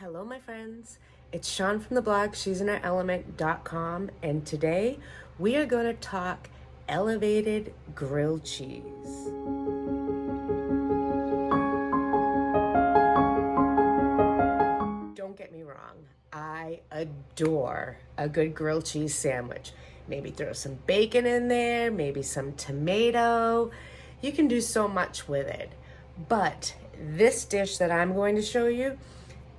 Hello, my friends. It's Shawn from the blog she'sinourElement.com, and today we are going to talk elevated grilled cheese. Don't get me wrong, I adore a good grilled cheese sandwich. Maybe throw some bacon in there, maybe some tomato. You can do so much with it. But this dish that I'm going to show you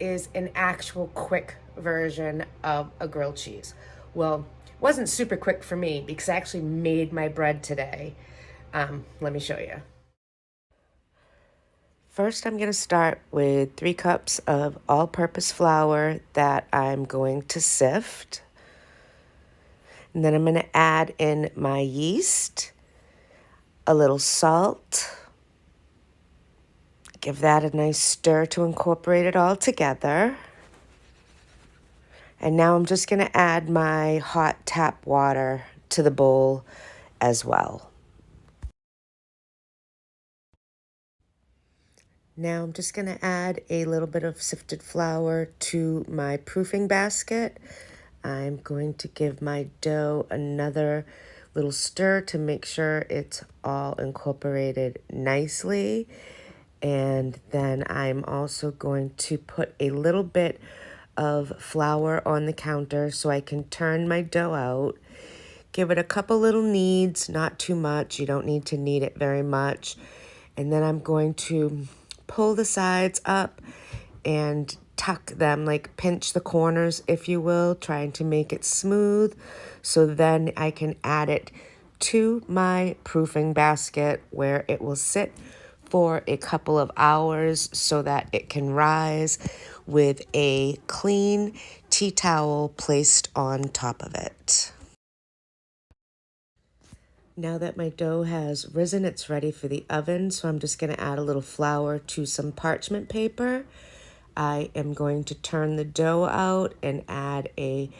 is an actual quick version of a grilled cheese. Well, it wasn't super quick for me because I actually made my bread today. Let me show you. First, I'm going to start with 3 cups of all-purpose flour that I'm going to sift. And then I'm going to add in my yeast, a little salt. Give that a nice stir to incorporate it all together. And now I'm just going to add my hot tap water to the bowl as well. Now I'm just going to add a little bit of sifted flour to my proofing basket. I'm going to give my dough another little stir to make sure it's all incorporated nicely. And then I'm also going to put a little bit of flour on the counter so I can turn my dough out. Give it a couple little kneads, not too much. You don't need to knead it very much. And then I'm going to pull the sides up and tuck them, like pinch the corners, if you will, trying to make it smooth. So then I can add it to my proofing basket where it will sit for a couple of hours so that it can rise with a clean tea towel placed on top of it. Now that my dough has risen, it's ready for the oven, so I'm just going to add a little flour to some parchment paper. I am going to turn the dough out and add a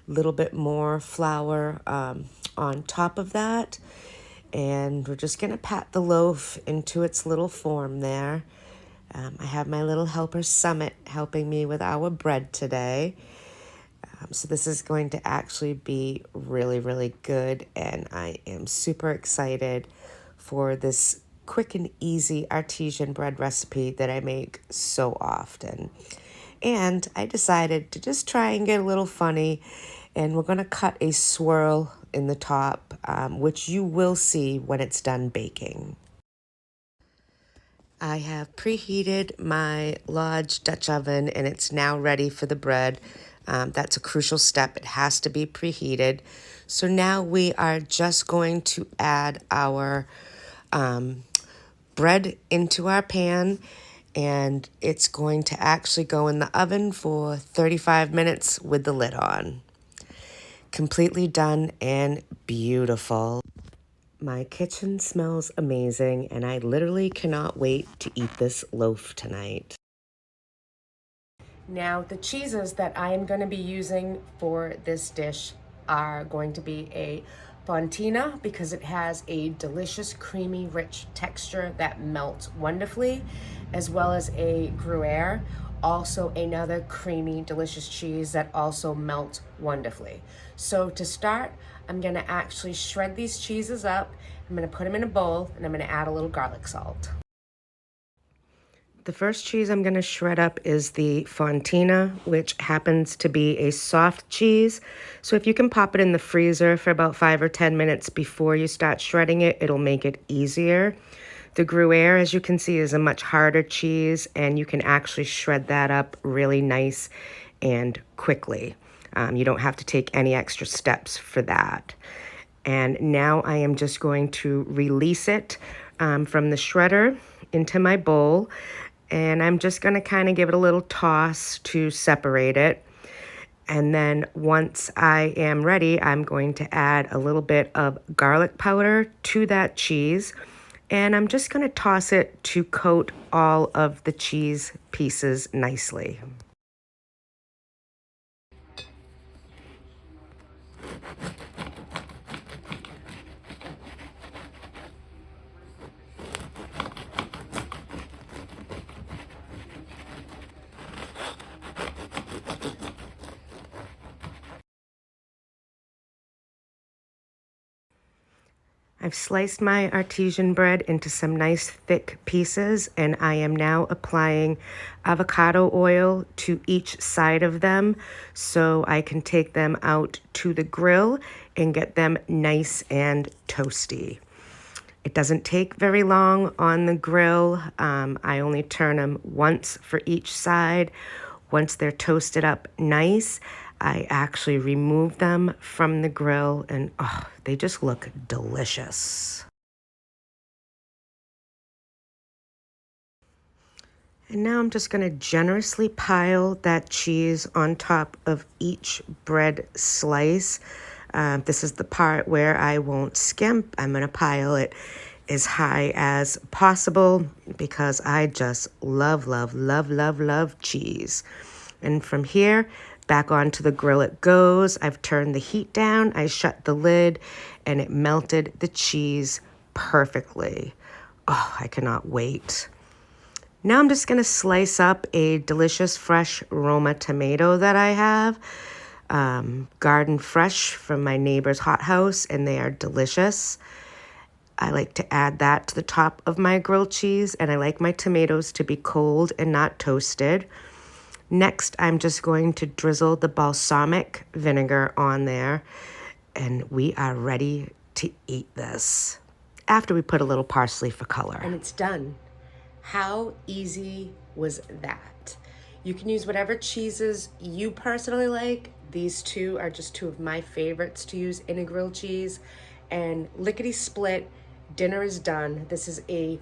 little bit more flour on top of that. And we're just going to pat the loaf into its little form there. I have my little helper Summit helping me with our bread today. So this is going to actually be really, really good. And I am super excited for this quick and easy artesian bread recipe that I make so often. And I decided to just try and get a little funny. And we're going to cut a swirl in the top, which you will see when it's done baking. I have preheated my large Dutch oven and it's now ready for the bread. That's a crucial step. It has to be preheated. So now we are just going to add our bread into our pan, and it's going to actually go in the oven for 35 minutes with the lid on. Completely done and beautiful. My kitchen smells amazing, and I literally cannot wait to eat this loaf tonight. Now, the cheeses that I am going to be using for this dish are going to be a fontina because it has a delicious, creamy, rich texture that melts wonderfully, as well as a Gruyere, also another creamy, delicious cheese that also melts wonderfully. So to start, I'm going to actually shred these cheeses up. I'm going to put them in a bowl, and I'm going to add a little garlic salt. The first cheese I'm going to shred up is the fontina, which happens to be a soft cheese. So if you can pop it in the freezer for about 5 or 10 minutes before you start shredding it, it'll make it easier. The Gruyere, as you can see, is a much harder cheese, and you can actually shred that up really nice and quickly. You don't have to take any extra steps for that. And now I am just going to release it from the shredder into my bowl. And I'm just going to kind of give it a little toss to separate it. And then once I am ready, I'm going to add a little bit of garlic powder to that cheese. And I'm just going to toss it to coat all of the cheese pieces nicely. I've sliced my artesian bread into some nice thick pieces, and I am now applying avocado oil to each side of them so I can take them out to the grill and get them nice and toasty. It doesn't take very long on the grill. I only turn them once for each side. Once they're toasted up nice, I actually remove them from the grill, and oh, they just look delicious. And now I'm just going to generously pile that cheese on top of each bread slice. This is the part where I won't skimp. I'm going to pile it as high as possible because I just love, love, love, love, love cheese. And from here, back onto the grill it goes. I've turned the heat down, I shut the lid, and it melted the cheese perfectly. Oh, I cannot wait. Now I'm just going to slice up a delicious fresh Roma tomato that I have. Garden fresh from my neighbor's hothouse, and they are delicious. I like to add that to the top of my grilled cheese, and I like my tomatoes to be cold and not toasted. Next, I'm just going to drizzle the balsamic vinegar on there, and we are ready to eat this. After we put a little parsley for color. And it's done. How easy was that? You can use whatever cheeses you personally like. These two are just two of my favorites to use in a grilled cheese. And lickety split, dinner is done. This is a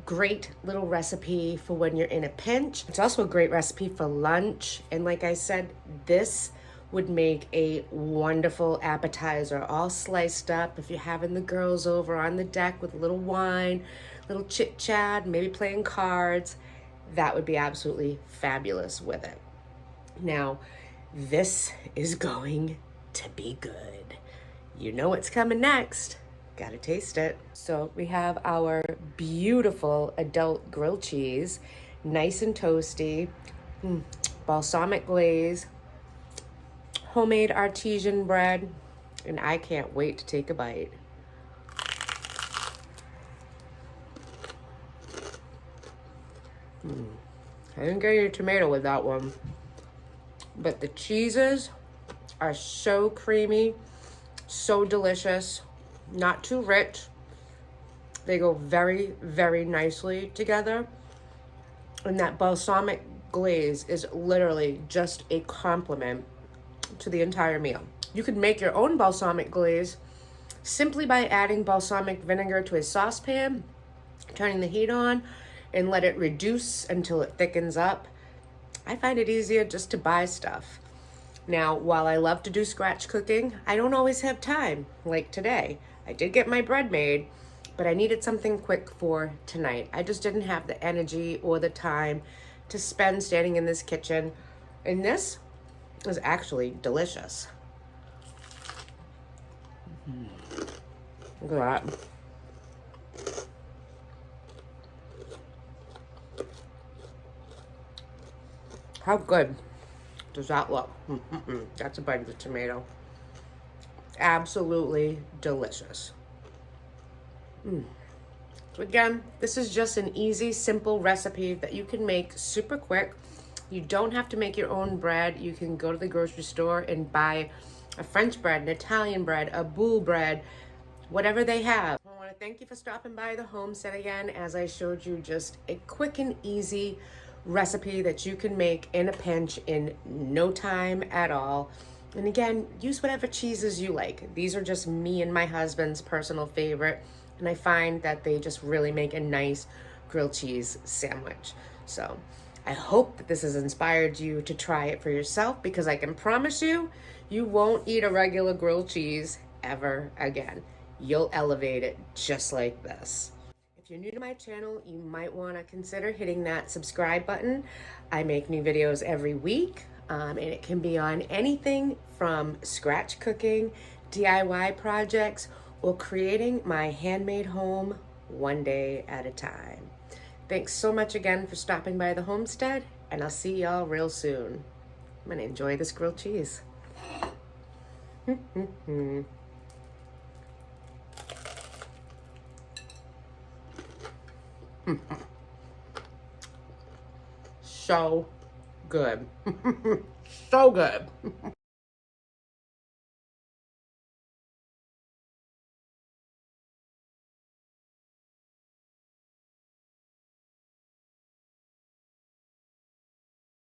great little recipe for when you're in a pinch. It's also a great recipe for lunch. And like I said, this would make a wonderful appetizer, all sliced up. If you're having the girls over on the deck with a little wine, little chit chat, maybe playing cards, that would be absolutely fabulous with it. Now, this is going to be good. You know what's coming next. Gotta taste it. So we have our beautiful adult grilled cheese, nice and toasty, balsamic glaze, homemade artesian bread, and I can't wait to take a bite. I didn't get any tomato with that one, but the cheeses are so creamy, so delicious, not too rich. They go very, very nicely together. And that balsamic glaze is literally just a compliment to the entire meal. You could make your own balsamic glaze simply by adding balsamic vinegar to a saucepan, turning the heat on, and let it reduce until it thickens up. I find it easier just to buy stuff. Now, while I love to do scratch cooking, I don't always have time, like today. I did get my bread made, but I needed something quick for tonight. I just didn't have the energy or the time to spend standing in this kitchen. And this is actually delicious. Look at that. How good does that look? That's a bite of the tomato. Absolutely delicious. So again, this is just an easy, simple recipe that you can make super quick. You don't have to make your own bread. You can go to the grocery store and buy a French bread, an Italian bread, a boule bread, whatever they have. I want to thank you for stopping by the homestead again, as I showed you just a quick and easy recipe that you can make in a pinch in no time at all. And again, use whatever cheeses you like. These are just me and my husband's personal favorite, and I find that they just really make a nice grilled cheese sandwich. So I hope that this has inspired you to try it for yourself, because I can promise you, you won't eat a regular grilled cheese ever again. You'll elevate it just like this. If you're new to my channel, you might want to consider hitting that subscribe button. I make new videos every week, and it can be on anything from scratch cooking, DIY projects, or creating my handmade home one day at a time. Thanks so much again for stopping by the homestead, and I'll see y'all real soon. I'm gonna enjoy this grilled cheese. So good. So good.